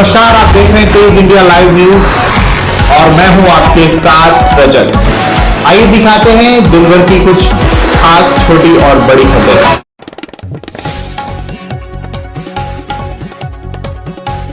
नमस्कार, आप देख रहे हैं तेज इंडिया लाइव न्यूज और मैं हूं आपके साथ रजत। आइए दिखाते हैं दिन भर की कुछ खास छोटी और बड़ी खबरें।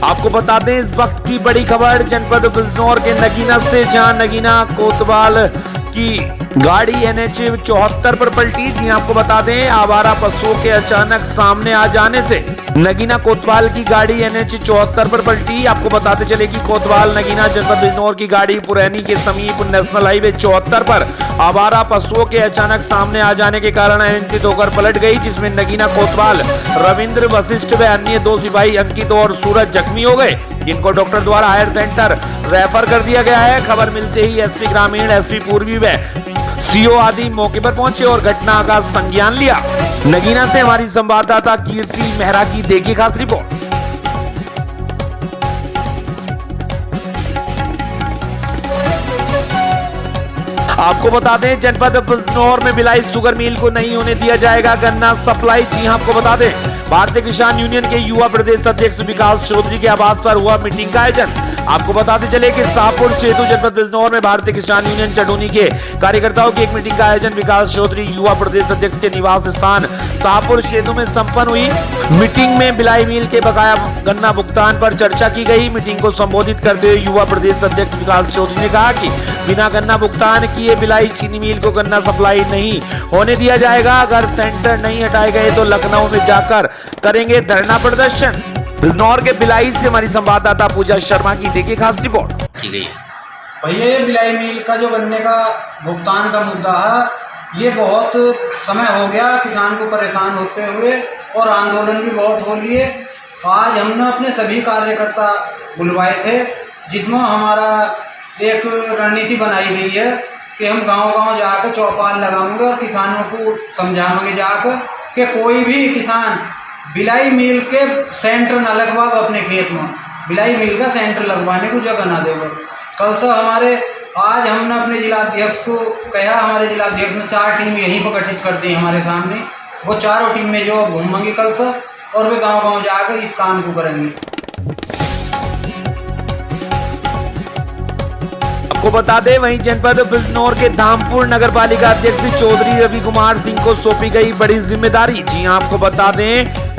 आपको बता दें इस वक्त की बड़ी खबर जनपद बिजनौर के नगीना से, जहां नगीना कोतवाल की गाड़ी NH 74 पर पलटी। जी आपको बता दें आवारा पशुओं के अचानक सामने आ जाने से नगीना कोतवाल की गाड़ी NH 74 पर पलटी। आपको बताते चले कि कोतवाल नगीना जनपद बिजनौर की गाड़ी पुरैनी के समीप नेशनल हाईवे 74 पर आवारा पशुओं के अचानक सामने आ जाने के कारण अनियंत्रित होकर पलट गई, जिसमें नगीना कोतवाल रविंद्र वशिष्ठ व अन्य 2 सिपाही अंकित और सूरज जख्मी हो गए, जिनको डॉक्टर द्वारा हायर सेंटर रेफर कर दिया गया है। खबर मिलते ही SP ग्रामीण, SP पूर्वी व CO आदि मौके पर पहुंचे और घटना का संज्ञान लिया। नगीना से हमारी संवाददाता कीर्ति मेहरा की देखिए खास रिपोर्ट। आपको बता दें जनपद बिजनौर में भिलाई शुगर मिल को नहीं होने दिया जाएगा गन्ना सप्लाई। जी आपको बता दें भारतीय किसान यूनियन के युवा प्रदेश अध्यक्ष विकास चौधरी के आवास पर हुआ मीटिंग का आयोजन। आपको बताते चले कि शाहपुर सेतु जनपद बिजनौर में भारतीय किसान यूनियन चटोनी के कार्यकर्ताओं की एक मीटिंग का आयोजन विकास चौधरी युवा प्रदेश अध्यक्ष के निवास स्थान शाहपुर सेतु में संपन्न हुई। मीटिंग में भिलाई मिल के बकाया गन्ना भुगतान पर चर्चा की गई। मीटिंग को संबोधित करते हुए युवा प्रदेश अध्यक्ष विकास चौधरी ने कहा कि बिना गन्ना भुगतान किए भिलाई चीनी मिल को गन्ना सप्लाई नहीं होने दिया जाएगा। अगर सेंटर नहीं हटाए गए तो लखनऊ में जाकर करेंगे धरना प्रदर्शन। बिजनौर के भिलाई से हमारी संवाददाता पूजा शर्मा की देखिए खास रिपोर्ट की गई। भैया ये भिलाई मिल का जो गन्ने का भुगतान का मुद्दा है, ये बहुत समय हो गया किसान को परेशान होते हुए और आंदोलन भी बहुत हो लिए। आज हमने अपने सभी कार्यकर्ता बुलवाए थे, जिसमें हमारा एक रणनीति बनाई गई है कि हम गांव-गांव जाकर चौपाल लगाएंगे और किसानों को समझाएंगे जाकर कि कोई भी किसान भिलाई मिल के सेंटर न लगवा अपने खेत में, भिलाई मिल का सेंटर लगवाने को जगह ना देगा। कल से आज हमने अपने जिलाध्यक्ष को कहा, हमारे जिलाध्यक्ष ने 4 टीम यहीं पर गठित कर दी हमारे सामने। वो चारों टीम में जो घूमेंगे कल से और वे गांव-गांव जाकर इस काम को करेंगे। आपको बता दें वहीं जनपद बिजनौर के धामपुर नगर पालिका अध्यक्ष चौधरी रवि कुमार सिंह को सौंपी गई बड़ी जिम्मेदारी। जी आपको बता दें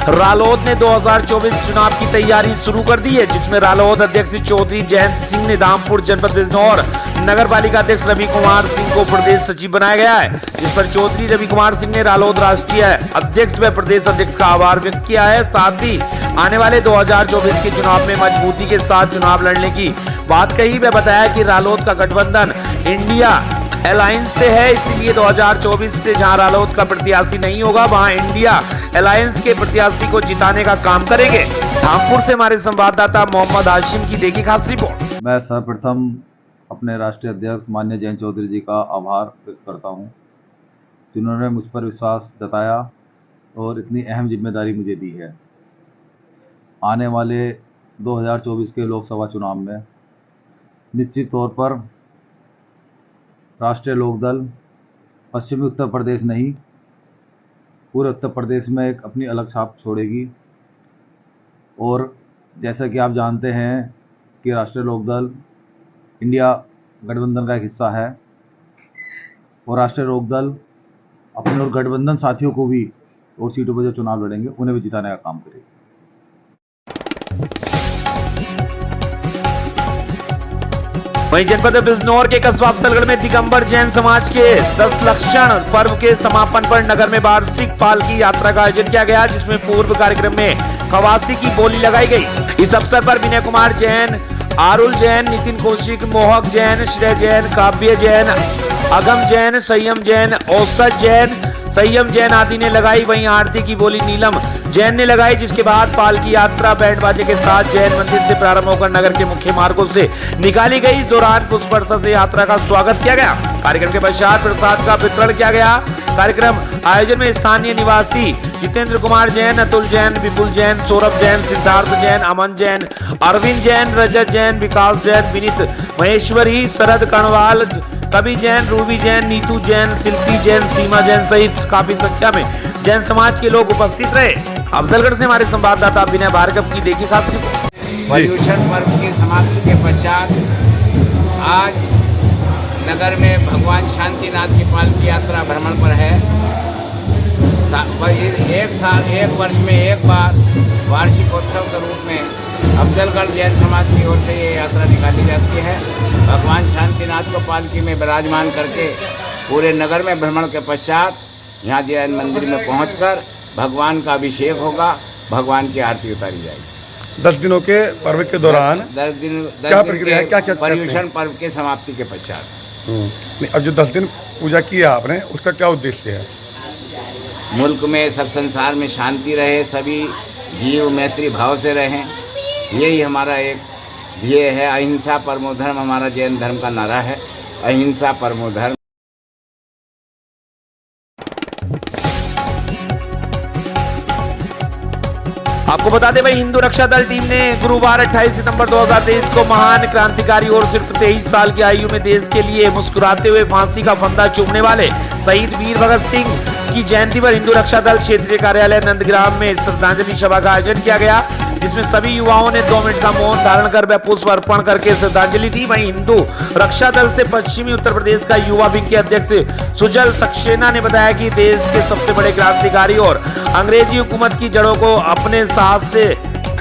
रालोद ने 2024 चुनाव की तैयारी शुरू कर दी है, जिसमें रालोद अध्यक्ष चौधरी जयंत सिंह ने धामपुर जनपद बिजनौर नगर पालिका अध्यक्ष रवि कुमार सिंह को प्रदेश सचिव बनाया गया है, जिस पर चौधरी रवि कुमार सिंह ने रालोद राष्ट्रीय अध्यक्ष व प्रदेश अध्यक्ष का आभार व्यक्त किया है। साथ ही आने वाले 2024 के चुनाव में मजबूती के साथ चुनाव लड़ने की बात कही व बताया कि रालोद का गठबंधन इंडिया अलायंस से है, इसीलिए 2024 से जहां रालोद का प्रत्याशी नहीं होगा वहां इंडिया अलायंस के प्रत्याशी को जिताने का काम करेंगे। धामपुर से हमारे संवाददाता मोहम्मद हाशिम की देखिए खास रिपोर्ट। मैं सर्वप्रथम अपने राष्ट्रीय अध्यक्ष माननीय जयंत चौधरी जी का आभार व्यक्त करता हूं, जिन्होंने मुझ पर विश्वास जताया और इतनी अहम जिम्मेदारी मुझे दी है। आने वाले 2024 के लोकसभा चुनाव में निश्चित तौर पर राष्ट्रीय लोकदल पश्चिमी उत्तर प्रदेश नहीं, पूरे उत्तर प्रदेश में एक अपनी अलग छाप छोड़ेगी। और जैसा कि आप जानते हैं कि राष्ट्रीय लोकदल इंडिया गठबंधन का एक हिस्सा है और राष्ट्रीय लोकदल अपने और गठबंधन साथियों को भी और सीटों पर जो चुनाव लड़ेंगे उन्हें भी जिताने का काम करेगी। वहीं जनपद बिजनौर के कस्बा अफजलगढ़ में दिगंबर जैन समाज के 10 लक्षण पर्व के समापन पर नगर में वार्षिक पालकी यात्रा का आयोजन किया गया, जिसमें पूर्व कार्यक्रम में खवासी की बोली लगाई गई। इस अवसर पर विनय कुमार जैन, आरुल जैन, नितिन कौशिक, मोहक जैन, श्रेय जैन, काव्य जैन, अगम जैन, संयम जैन, औसत जैन, संयम जैन आदि ने लगाई। वहीं आरती की बोली नीलम जैन ने लगाई, जिसके बाद पालकी यात्रा बैंड बाजे के साथ जैन मंदिर से प्रारंभ होकर नगर के मुख्य मार्गों से निकाली गई। इस दौरान पुष्प वर्षा से यात्रा का स्वागत किया गया। कार्यक्रम के पश्चात प्रसाद का वितरण किया गया। कार्यक्रम आयोजन में स्थानीय निवासी जितेंद्र कुमार जैन, अतुल जैन, विपुल जैन, सौरभ जैन, सिद्धार्थ जैन, अमन जैन, अरविंद जैन, रजत जैन, विकास जैन, विनीत महेश्वरी, शरद कणवाल, कवि जैन, रूबी जैन, नीतू जैन, शिल्पी जैन, सीमा जैन सहित काफी संख्या में जैन समाज के लोग उपस्थित रहे। अफजलगढ़ से हमारे संवाददाता विनय भार्गव की देखी खास रिपोर्ट। पर्युषण पर्व की समाप्ति के पश्चात आज नगर में भगवान शांतिनाथ की पालकी यात्रा भ्रमण पर है। एक वर्ष में एक बार वार्षिकोत्सव के रूप में अफजलगढ़ जैन समाज की ओर से ये यात्रा निकाली जाती है। भगवान शांतिनाथ को पालकी में विराजमान करके पूरे नगर में भ्रमण के पश्चात यहाँ जैन मंदिर में पहुंचकर भगवान का अभिषेक होगा, भगवान की आरती उतारी जाएगी। 10 दिनों के पर्व के दौरान 10 दिन क्या प्रक्रिया है, क्या पर्युषण पर्व के समाप्ति के पश्चात। नहीं, अब जो 10 दिन पूजा की है आपने, उसका क्या उद्देश्य है? मुल्क में, सब संसार में शांति रहे, सभी जीव मैत्री भाव से रहें, यही हमारा एक ध्येय है। अहिंसा परमो धर्म हमारा जैन धर्म का नारा है, अहिंसा परमो धर्म। आपको बता दें भाई, हिंदू रक्षा दल टीम ने गुरुवार 28 सितंबर 2023 को महान क्रांतिकारी और सिर्फ 23 साल की आयु में देश के लिए मुस्कुराते हुए फांसी का फंदा चूमने वाले शहीद वीर भगत सिंह की जयंती पर हिंदू रक्षा दल क्षेत्रीय कार्यालय नंदग्राम में श्रद्धांजलि सभा का आयोजन किया गया, जिसमें सभी युवाओं ने 2 मिनट का मौन धारण कर व पुष्प अर्पण करके श्रद्धांजलि दी। वहीं हिंदू रक्षा दल से पश्चिमी उत्तर प्रदेश का युवा विंग के अध्यक्ष सुजल सक्सेना ने बताया कि देश के सबसे बड़े क्रांतिकारी और अंग्रेजी हुकूमत की जड़ों को अपने साथ से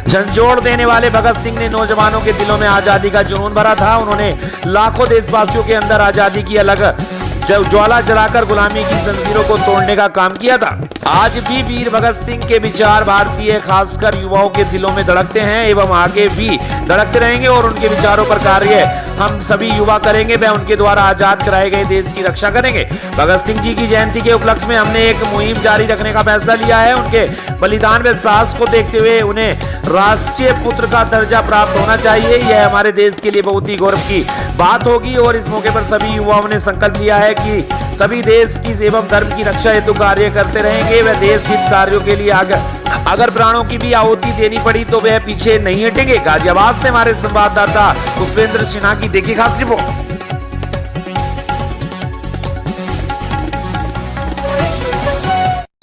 झंझोड़ देने वाले भगत सिंह ने नौजवानों के दिलों में आजादी का जुनून भरा था। उन्होंने लाखों देशवासियों के अंदर आजादी की अलग ज्वाला जलाकर गुलामी की जंजीरों को तोड़ने का काम किया था। आज भी वीर भगत सिंह के विचार भारतीय खासकर युवाओं के दिलों में धड़कते हैं एवं आगे भी धड़कते रहेंगे और उनके विचारों पर कार्य हम सभी युवा करेंगे व उनके द्वारा आजाद कराए गए देश की रक्षा करेंगे। भगत सिंह जी की जयंती के उपलक्ष्य में हमने एक मुहिम जारी रखने का फैसला लिया है। उनके बलिदान व साहस को देखते हुए उन्हें राष्ट्रीय पुत्र का दर्जा प्राप्त होना चाहिए। यह हमारे देश के लिए बहुत ही गौरव की बात होगी और इस मौके पर सभी युवाओं ने संकल्प लिया है कि सभी देश की एवं धर्म की रक्षा हेतु कार्य करते रहेंगे व देश हित कार्यों के लिए अगर प्राणों की भी आहुति देनी पड़ी तो वह पीछे नहीं हटेंगे। गाजियाबाद से हमारे संवाददाता पुष्पेंद्र सिन्हा की देखिए खास रिपोर्ट।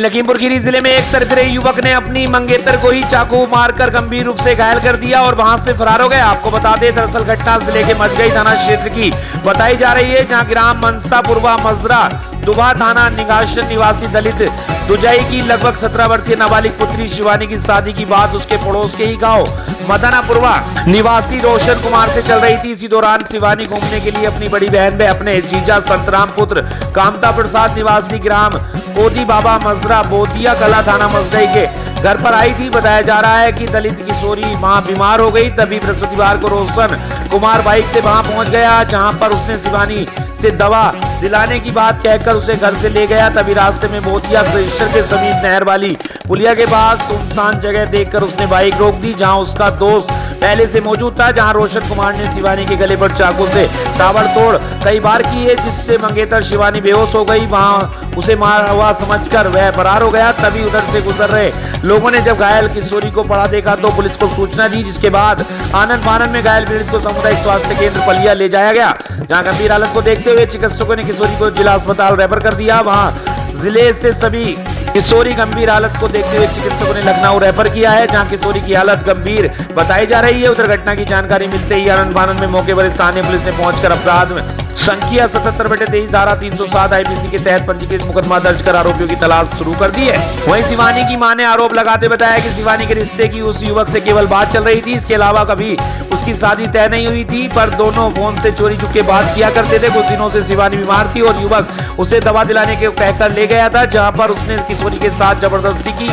लखीमपुर खीरी जिले में एक सरफिरे युवक ने अपनी मंगेतर को ही चाकू मारकर गंभीर रूप से घायल कर दिया और वहां से फरार हो गया। आपको बता दें, दरअसल घटना जिले के मजगई थाना क्षेत्र की बताई जा रही है, जहां ग्राम मनसापुरवा मजरा दुबा थाना निगाशन निवासी दलित दुजाई की लगभग 17 वर्षीय नाबालिग पुत्री शिवानी की शादी की बात उसके पड़ोस के ही गांव मदनापुरवा निवासी रोशन कुमार से चल रही थी। इसी दौरान शिवानी घूमने के लिए अपनी बड़ी बहन व अपने जीजा संतराम पुत्र कामता प्रसाद निवासी ग्राम कोदी बाबा मजरा बोदिया कला थाना मजदई के घर पर आई थी। बताया जा रहा है कि दलित किशोरी मां बीमार हो गई, तभी बृहस्पतिवार को रोशन कुमार बाइक से वहां पहुंच गया, जहां पर उसने शिवानी से दवा दिलाने की बात कहकर उसे घर से ले गया। तभी रास्ते में बोतिया ग्लेशियर के समीप नहर वाली पुलिया के पास सुनसान जगह देखकर उसने बाइक रोक दी, जहां उसका दोस्त पहले से मौजूद था। जहां रोशन कुमार ने शिवानी के गले पर चाकू से ताबड़तोड़ कई बार की है, जिससे मंगेतर शिवानी बेहोश हो गई। वहां उसे मारा हुआ समझकर वह फरार हो गया। तभी उधर से गुजर रहे लोगों ने जब घायल किशोरी को पड़ा देखा तो पुलिस को सूचना दी, जिसके बाद आनंद फानंद में घायल पीड़ित को सामुदायिक स्वास्थ्य केंद्र पलिया ले जाया गया, जहां गंभीर हालत को देखते हुए चिकित्सकों ने किशोरी को जिला अस्पताल रेफर कर दिया। वहां जिले से सभी किशोरी गंभीर हालत को देखते हुए चिकित्सकों ने लखनऊ रेफर किया है, जहां किशोरी की हालत गंभीर बताई जा रही है। उधर घटना की जानकारी मिलते ही आनंद फानंद में मौके पर स्थानीय पुलिस ने पहुंचकर अपराध में संख्या 77/23 धारा 307 आईपीसी के तहत पंजीकृत मुकदमा दर्ज कर आरोपियों की तलाश शुरू कर दी है। वहीं शिवानी की मां ने आरोप लगाते बताया कि शिवानी के रिश्ते की उस युवक से केवल बात चल रही थी, इसके अलावा कभी उसकी शादी तय नहीं हुई थी, पर दोनों फोन से चोरी चुपके बात किया करते थे। कुछ दिनों से शिवानी बीमार थी और युवक उसे दवा दिलाने के कहकर ले गया था, जहां पर उसने किशोरी के साथ जबरदस्ती की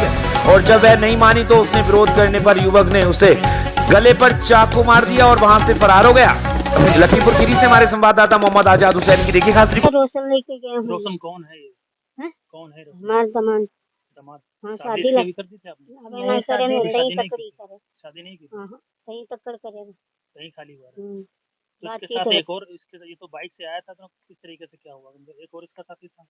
और जब वह नहीं मानी तो उसने विरोध करने पर युवक ने उसे गले पर चाकू मार दिया और वहां से फरार हो गया। लखीमपुर खीरी से हमारे संवाददाता मोहम्मद आजाद हुसैन की देखिए खास रिपोर्ट। रोशन लेके गए हैं। रोशन कौन है ये? हैं? कौन है रोशन? हमारे दामाद। दामाद। हाँ, शादी शादी भी कर दी थी आपने? अबे नहीं करे, नहीं सही शादी नहीं तकड़ी की? करे। शादी नहीं की? हाँ, सही तक्कर करे। सही खाली हुआ है। तो बात इसके की साथ तो एक और, इसके ये तो बाइक से आया था, तो किस तरीके से क्या हुआ? एक और इसका साथी था?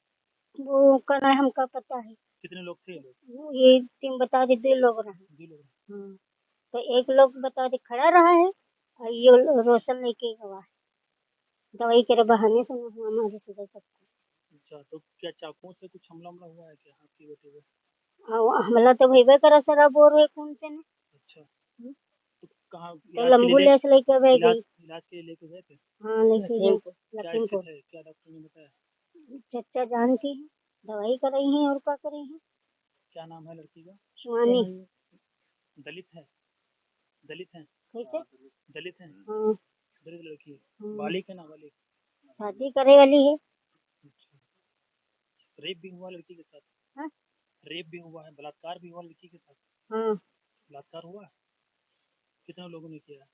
वो करना है, हमका पता है। कितने लोग थे ये लोग? वो ये टीम बता दे 2 लोग रहे। 2 लोग। हाँ, तो एक लोग बता दे खड़ा रहा है और ये रोशन लेके गवा है। दवाई के बहाने से नहीं हुआ हमारे सुधर सकता। अच्छा, तो क्या चाकुओं से कुछ हमला हुआ है क्या आपकी बेटे पे? हमला तो भईबे करा शराब और है कौन से ने। अच्छा, हम्म। तो कहाँ तो एम्बुलेंस लेके बह गई। इलाज के लिए लेके गए थे? हाँ लेके गई क्या लखीमपुर। स्थिति है? क्या डॉक्टर ने बताया? चच्चा जानती है, दवाई कर रही हैं और क्या कर रही हैं। क्या नाम है लड़की का? शिवानी। दलित है? दलित है? कैसे? दलित है? हाँ दलित लड़की है। हाँ। बालिक है ना? बालिक? शादी करे वाली है। रेप भी हुआ लड़की के साथ? हाँ? रेप भी हुआ है, बलात्कार भी हुआ लड़की के साथ? हाँ बलात्कार हुआ है? कितने लोगों ने किया है?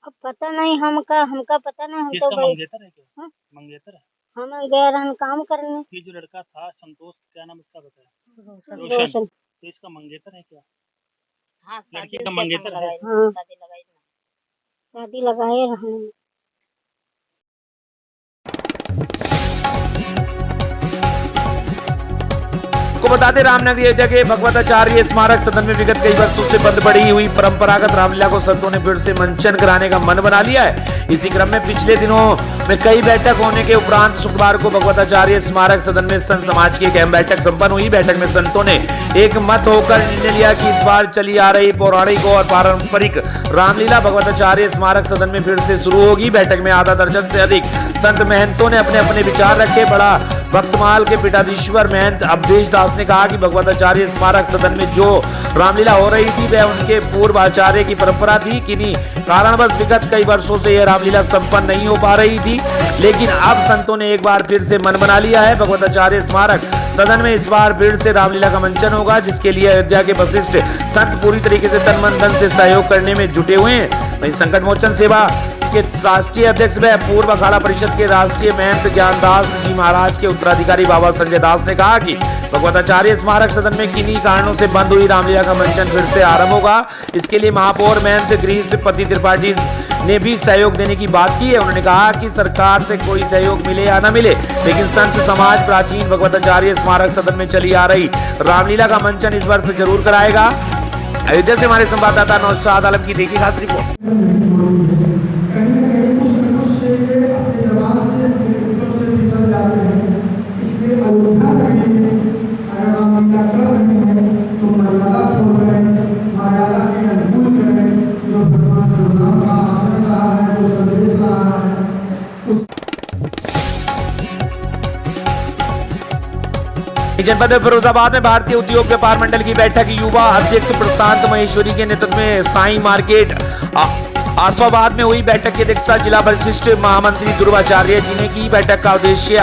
अब पता नहीं, हमका पता नहीं। हम तो किसका गए, मंगेतर है क्या? हाँ? मंगेतर है? हम गए रहन काम करने। ये जो लड़का था संतोष, क्या नाम इसका बताया? रोशन। तो इसका मंगेतर है क्या? हाँ लड़की का मंगेतर है? हाँ शादी लगाए रहने। को बता दें, रामनगरी अयोध्या के भगवताचार्य स्मारक सदन में विगत कई वर्षों से बंद पड़ी हुई परंपरागत रामलीला को संतों ने फिर से मंचन कराने का मन बना लिया है। इसी क्रम में पिछले दिनों में कई बैठक होने के उपरांत शुक्रवार को भगवताचार्य स्मारक सदन में संत समाज की एक अहम बैठक संपन्न हुई। बैठक में संतों ने एक मत होकर निर्णय लिया कि इस बार चली आ रही पौराणिक और पारंपरिक रामलीला भगवताचार्य स्मारक सदन में फिर से शुरू होगी। बैठक में आधा दर्जन से अधिक संत महंतों ने अपने अपने विचार रखे। बड़ा भक्तमाल के पीठाधीश्वर महंत अवधेश दास ने कहा कि भगवताचार्य स्मारक सदन में जो रामलीला हो रही थी वह उनके पूर्व आचार्य की परंपरा थी। किन्हीं कारणवश विगत कई वर्षों से यह रामलीला संपन्न नहीं हो पा रही थी, लेकिन अब संतों ने एक बार फिर से मन बना लिया है। भगवताचार्य स्मारक सदन में इस बार फिर से रामलीला का मंचन होगा, जिसके लिए अयोध्या के वशिष्ठ संत पूरी तरीके से तन मन धन से सहयोग करने में जुटे हुए हैं। वहीं संकट मोचन सेवा के राष्ट्रीय अध्यक्ष व पूर्व अखाड़ा परिषद के राष्ट्रीय महंत ज्ञानदास जी महाराज के उत्तराधिकारी बाबा संजय दास ने कहा कि भगवताचार्य स्मारक सदन में किन्हीं कारणों से बंद हुई रामलीला का मंचन फिर से आरंभ होगा। इसके लिए महापौर महंत गिरीश पति त्रिपाठी ने भी सहयोग देने की बात की है। उन्होंने कहा कि सरकार से कोई सहयोग मिले या न मिले, लेकिन संत समाज प्राचीन भगवताचार्य स्मारक सदन में चली आ रही रामलीला का मंचन इस वर्ष जरूर कराएगा। अयोध्या से हमारे संवाददाता नौशाद आलम की देखी खास रिपोर्ट। जनपद फिरोजाबाद में भारतीय उद्योग व्यापार मंडल की बैठक युवा अध्यक्ष प्रशांत महेश्वरी के नेतृत्व में साई मार्केट आसफाबाद में हुई। बैठक की अध्यक्षता जिला वरिष्ठ महामंत्री ध्रुवाचार्य जी ने की। बैठक का उद्देश्य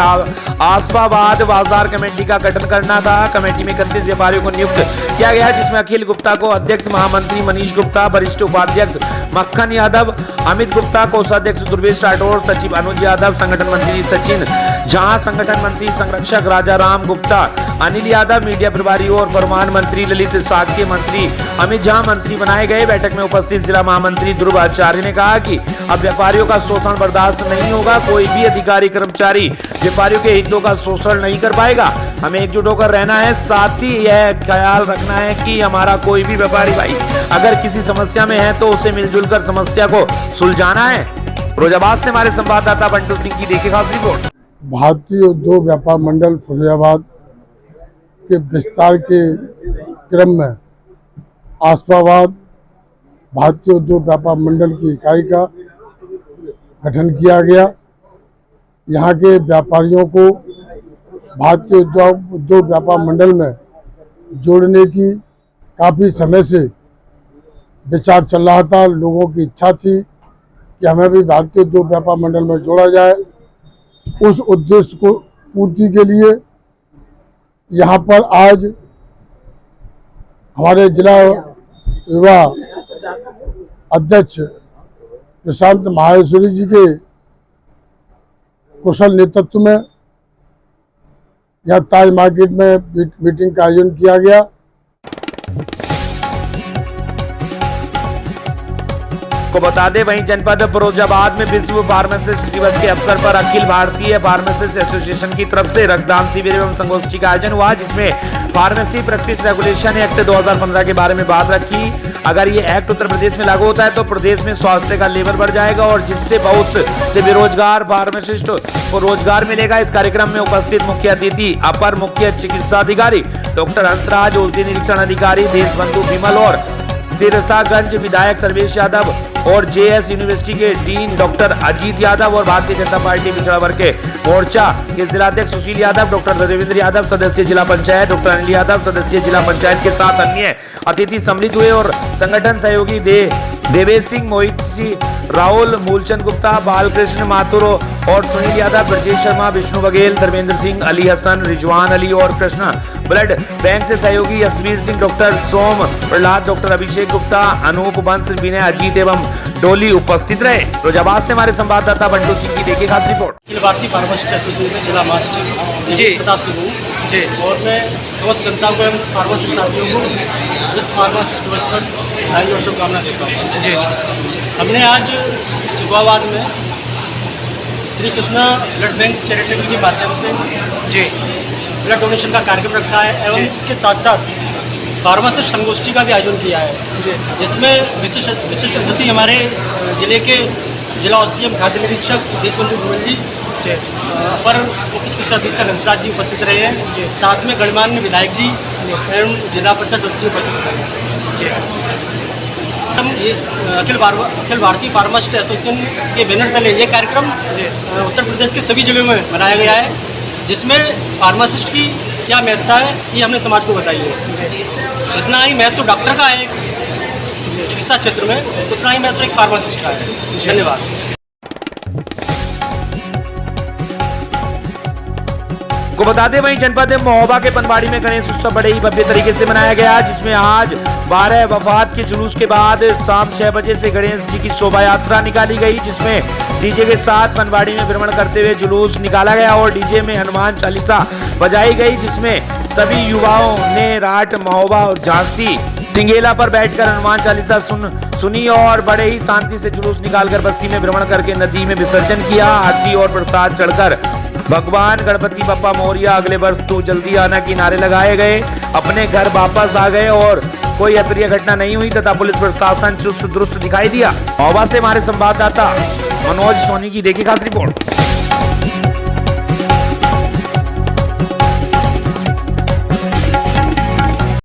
आसफाबाद बाजार कमेटी का गठन करना था। कमेटी में 31 व्यापारियों को नियुक्त किया गया, जिसमें अखिल गुप्ता को अध्यक्ष, महामंत्री मनीष गुप्ता, वरिष्ठ उपाध्यक्ष मक्खन यादव, अमित गुप्ता, कोषाध्यक्ष दुर्वेश राठौर, सचिव अनुज यादव, संगठन मंत्री सचिन झा, संगठन मंत्री संरक्षक राजा राम गुप्ता, अनिल यादव, मीडिया प्रभारी और फरमान मंत्री ललित साक्य, मंत्री अमित झा मंत्री बनाए गए। बैठक में उपस्थित जिला महामंत्री ध्रुवाचार्य ने कहा कि अब व्यापारियों का शोषण बर्दाश्त नहीं होगा। कोई भी अधिकारी कर्मचारी व्यापारियों के हितों का शोषण नहीं कर पाएगा। हमें एकजुट होकर रहना है। साथ ही यह ख्याल रखना है कि हमारा कोई भी व्यापारी भाई अगर किसी समस्या में है तो उसे मिलजुल कर समस्या को सुलझाना है। फिरोजाबाद से हमारे संवाददाता बंटू सिंह की देखी खास रिपोर्ट। भारतीय उद्योग व्यापार मंडल फिरोजाबाद के विस्तार के क्रम में आसफाबाद भारतीय उद्योग व्यापार मंडल की इकाई का गठन किया गया। यहाँ के व्यापारियों को भारतीय उद्योग व्यापार मंडल में जोड़ने की काफ़ी समय से विचार चल रहा था। लोगों की इच्छा थी कि हमें भी भारतीय उद्योग व्यापार मंडल में जोड़ा जाए। उस उद्देश्य को पूर्ति के लिए यहाँ पर आज हमारे जिला युवा अध्यक्ष प्रशांत महेश्वरी जी के कुशल नेतृत्व में यहाँ ताज मार्केट में मीटिंग का आयोजन किया गया। को बता दें, वहीं जनपद फिरोजाबाद में विश्व फार्मासिस्ट दिवस के अवसर पर अखिल भारतीय फार्मासिस्ट एसोसिएशन की तरफ से रक्तदान शिविर एवं संगोष्ठी का आयोजन हुआ, जिसमें फार्मेसी प्रैक्टिस रेगुलेशन एक्ट 2015 के बारे में बात रखी। अगर ये एक्ट उत्तर प्रदेश में लागू होता है तो प्रदेश में स्वास्थ्य का लेवल बढ़ जाएगा और जिससे बहुत से बेरोजगार फार्मासिस्ट को रोजगार मिलेगा। इस कार्यक्रम में उपस्थित मुख्य अतिथि अपर मुख्य चिकित्सा अधिकारी डॉक्टर हंसराज, औषधि निरीक्षण अधिकारी देशबंधु विमल और सिरसागंज विधायक सर्वेश यादव और जेएस यूनिवर्सिटी के डीन डॉक्टर अजीत यादव और भारतीय जनता पार्टी पिछड़ा वर्ग के मोर्चा के जिलाध्यक्ष सुशील यादव, डॉक्टर देवेंद्र यादव सदस्य जिला पंचायत, डॉक्टर अनिल यादव सदस्य जिला पंचायत के साथ अन्य अतिथि सम्मिलित हुए और संगठन सहयोगी देवेश सिंह, मोहित जी, राहुल, मूलचंद गुप्ता, बालकृष्ण माथुर और सुनील यादव, ब्रजेश शर्मा, विष्णु बघेल, धर्मेंद्र सिंह, अली हसन, रिजवान अली और कृष्णा ब्लड बैंक से सहयोगी यशवीर सिंह, डॉक्टर सोम प्रहलाद, डॉक्टर अभिषेक गुप्ता, अनूप बंस, विनय अजीत एवं डोली उपस्थित रहे। फिरोजाबाद से हमारे संवाददाता बंटू सिंह की देखिए खास report. Akhil Bharatiya pharmacist association जिला महासचिव जी प्रताप सिंह हूँ जी, और मैं समस्त जनता को एवं फार्मासिस्ट साथियों को इस फार्मासिस्ट दिवस पर बधाई और शुभकामना देता हूँ जी। हमने आज सिकवाबाद में Shri Krishna blood bank charitable के माध्यम से जी ब्लड डोनेशन का कार्यक्रम रखा है एवं इसके साथ साथ फार्मासिस्ट संगोष्ठी का भी आयोजन किया है, जिसमें विशिष्ट अतिथि हमारे जिले के जिला औषधि एवं खाद्य निरीक्षक देशबंधु गोयल जी, पर मुख्य चिकित्सा अधीक्षक हंसराज जी उपस्थित रहे हैं, साथ में गणमान्य विधायक जी एवं जिला परिषद सदस्य उपस्थित रहे हैं। हम ये अखिल भारतीय फार्मासिस्ट एसोसिएशन के बैनर तले ये कार्यक्रम उत्तर प्रदेश के सभी जिलों में मनाया गया है, जिसमें फार्मासिस्ट की क्या महत्ता है ये हमने समाज को बताई है। इतना ही महत्व डॉक्टर का है चिकित्सा क्षेत्र में, उतना ही महत्व एक फार्मासिस्ट का है। धन्यवाद। को बता दें वहीं जनपद महोबा के पनवाड़ी में गणेश उत्सव बड़े ही भव्य तरीके से मनाया गया, जिसमें आज 12 वफात के जुलूस के बाद शाम 6 बजे से गणेश जी की शोभा यात्रा निकाली गई, जिसमें डीजे के साथ पनवाड़ी में भ्रमण करते हुए जुलूस निकाला गया और डीजे में हनुमान चालीसा बजाई गई, जिसमें सभी युवाओं ने राट, महोबा और झांसी टिंगेला पर बैठकर हनुमान चालीसा सुनी और बड़े ही शांति से जुलूस निकालकर बस्ती में भ्रमण करके नदी में विसर्जन किया। आरती और प्रसाद चढ़कर भगवान गणपति बप्पा मोरिया, अगले वर्ष तू जल्दी आना के नारे लगाए गए। अपने घर वापस आ गए और कोई अप्रिय घटना नहीं हुई तथा पुलिस प्रशासन चुस्त दुरुस्त दिखाई दिया। महोबा से हमारे संवाददाता मनोज सोनी की देखी खास रिपोर्ट।